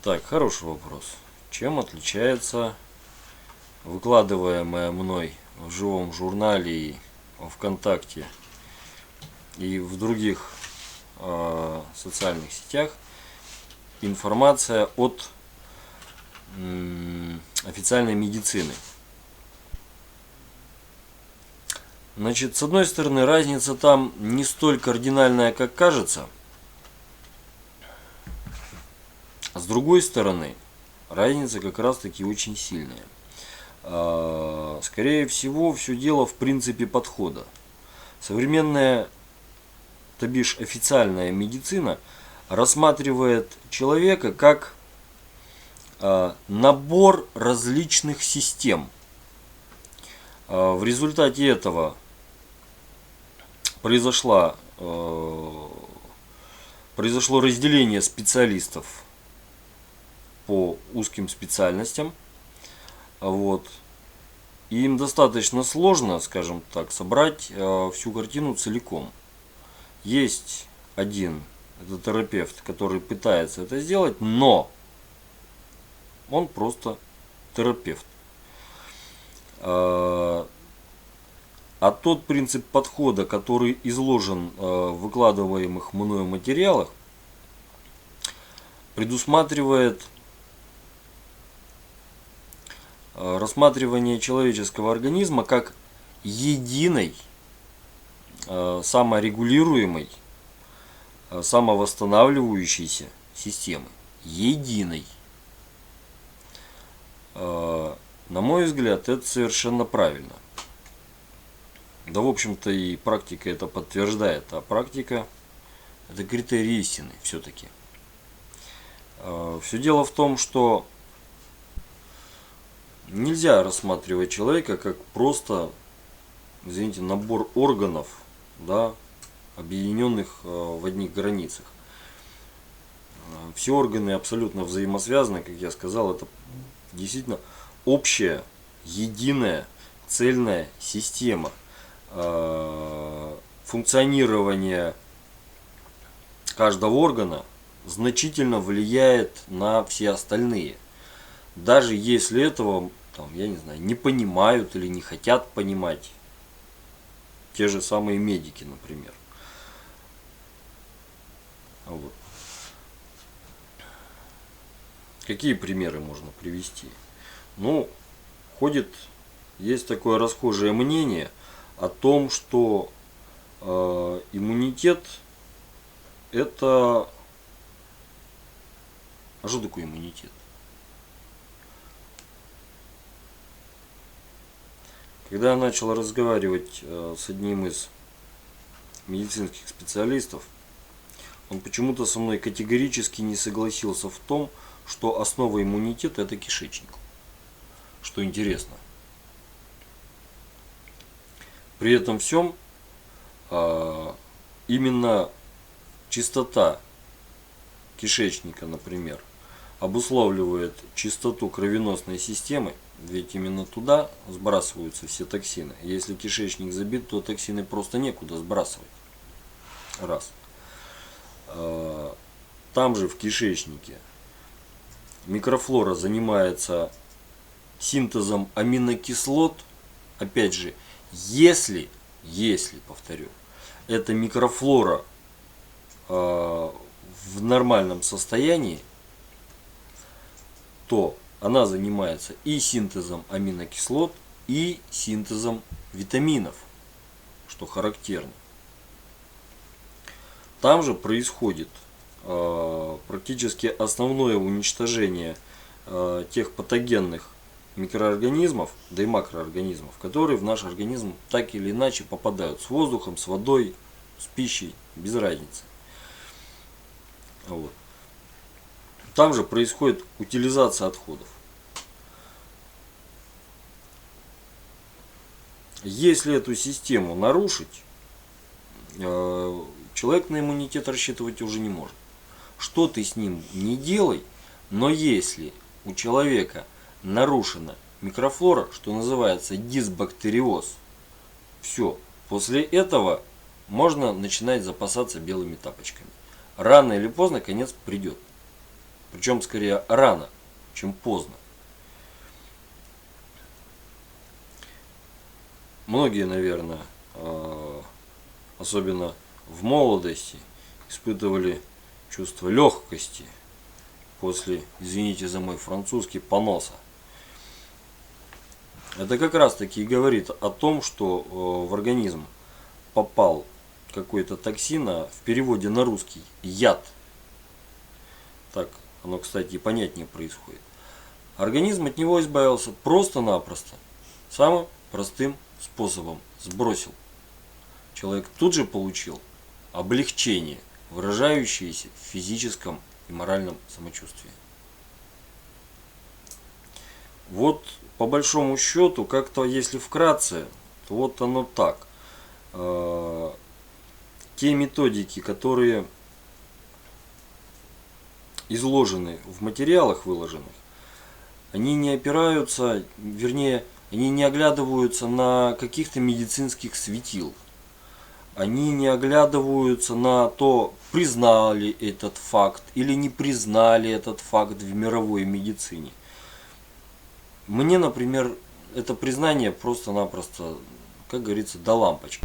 Так, хороший вопрос. Чем отличается выкладываемая мной в живом журнале и во ВКонтакте и в других социальных сетях информация от официальной медицины? Значит, с одной стороны, разница там не столь кардинальная, как кажется. С другой стороны, разница как раз таки очень сильная. Скорее всего, все дело в принципе подхода. Современная, то бишь официальная медицина, рассматривает человека как набор различных систем. В результате этого произошло разделение специалистов по узким специальностям. Вот. И им достаточно сложно, скажем так, собрать всю картину целиком. Есть один, это терапевт, который пытается это сделать, но он просто терапевт. А тот принцип подхода, который изложен в выкладываемых мною материалах, предусматривает рассматривание человеческого организма как единой, саморегулируемой, самовосстанавливающейся системы. Единой. На мой взгляд, это совершенно правильно. Да, в общем-то, и практика это подтверждает. А практика – это критерий истины все-таки. Все дело в том, что нельзя рассматривать человека как просто, извините, набор органов, да, объединенных в одних границах. Все органы абсолютно взаимосвязаны, как я сказал, это действительно общая, единая, цельная система. Функционирование каждого органа значительно влияет на все остальные. Даже если этого, там, я не знаю, не понимают или не хотят понимать те же самые медики, например. Вот. Какие примеры можно привести? Ну, есть такое расхожее мнение о том, что иммунитет это... А что такое иммунитет? Когда я начал разговаривать с одним из медицинских специалистов, он почему-то со мной категорически не согласился в том, что основа иммунитета это кишечник. Что интересно. При этом всем именно чистота кишечника, например, обусловливает чистоту кровеносной системы, ведь именно туда сбрасываются все токсины. Если кишечник забит, то токсины просто некуда сбрасывать. Раз. Там же в кишечнике микрофлора занимается синтезом аминокислот. Опять же, если, повторю, эта микрофлора в нормальном состоянии, то она занимается и синтезом аминокислот, и синтезом витаминов, что характерно. Там же происходит практически основное уничтожение тех патогенных микроорганизмов, да и макроорганизмов, которые в наш организм так или иначе попадают с воздухом, с водой, с пищей, без разницы. Вот. Там же происходит утилизация отходов. Если эту систему нарушить, человек на иммунитет рассчитывать уже не может. Что ты с ним не делай, но если у человека нарушена микрофлора, что называется дисбактериоз, все, после этого можно начинать запасаться белыми тапочками. Рано или поздно конец придет. Причем скорее рано, чем поздно. Многие, наверное, особенно в молодости, испытывали чувство легкости после, извините за мой французский, поноса. Это как раз таки и говорит о том, что в организм попал какой-то токсин, а в переводе на русский яд. Так оно, кстати, и понятнее происходит. Организм от него избавился просто-напросто, самым простым способом сбросил. Человек тут же получил облегчение, выражающееся в физическом и моральном самочувствии. Вот по большому счету, как-то если вкратце, то вот оно так. Те методики, которые изложены в материалах выложенных, они не опираются, вернее, они не оглядываются на каких-то медицинских светил. Они не оглядываются на то, признали этот факт или не признали этот факт в мировой медицине. Мне, например, это признание просто-напросто, как говорится, до лампочки.